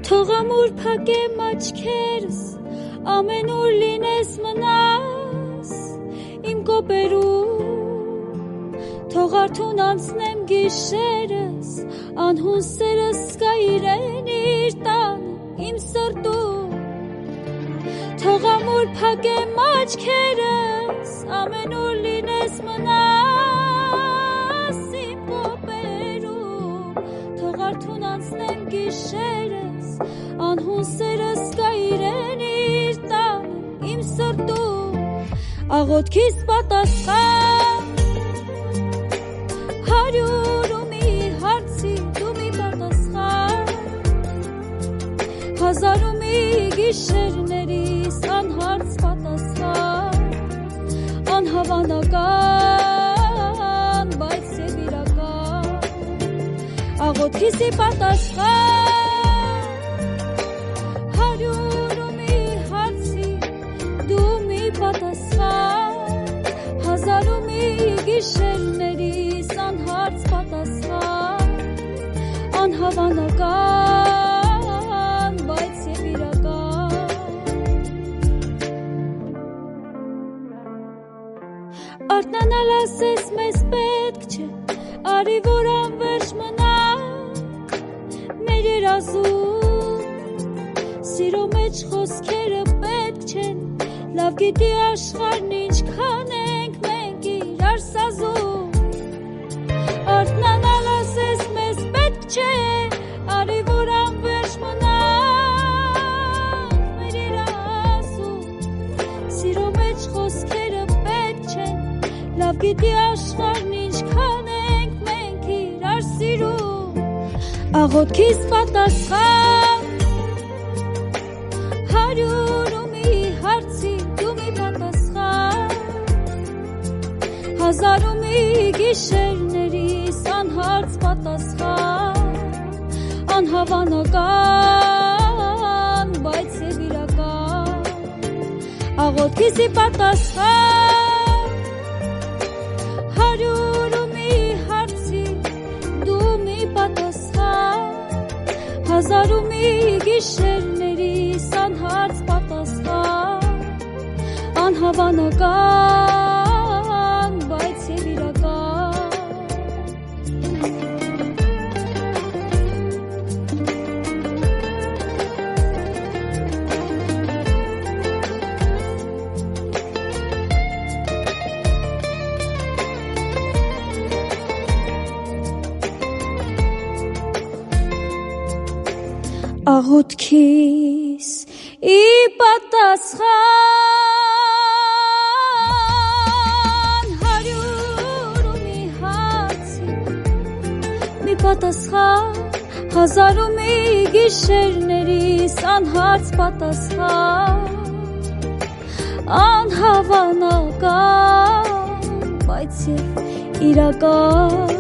Թող ամուր փակեմ աչքերս, ամեն օր լինես մնաս իմ կոպերում, թող արթուն անցնեմ գիշերս, անհուն սերս սկա իրեն իր տանը իմ սրտում, թող ամուր փակեմ աչքերս, ամեն օր լինես մնաս իմ կոպերում, թող արթուն անցնեմ գիշերս, անհուն սերս կա իրեն իր տանը իմ սրտում, աղոթքիս պատասխան, հարյուր ու մի հարցի դու մի պատասխան, հազար ու մի գիշերներիս անհարց պատասխան, անհավանական, բայց և իրական, աղոթքիսի պատասխան, հազար ու մի գիշերներիս անհարց պատասխան, անհավանական, բայց և իրական, արթնանալ ասես մեզ պետք չէ, արի որ անվերջ մնա մեր երազում, սիրո մեջ խոսքերը պետք չեն, լավ գիտի աշխարհն ինչքան ենք մենք իրար սազում, արթնանալ ասես մեզ պետք չէ, արի որ անվերջ մնանք մեր երազում, սիրո մեջ խոսքերը պետք չեն, լավ գիտի աշխարհն ինչքան ենք մենք իրար սիրում, աղոթքիս պատասխան, հարյուր ու մի հարցի հազար ու մի գիշերներիս անհարց պատասխան, անհավանական, բայց և իրական, աղոթքիսի պատասխան, հարյուր ու մի հարցի դու մի պատասխան, հազար ու մի գիշերներիս անհարց պատասխան, անհավանական, բայց և իրական, աղոթքիս ի պատասխան, հարյուր ու մի հարցի մի պատասխան, հազար ու մի գիշերներիս անհարց պատասխան, անհավանական, բայց և իրական,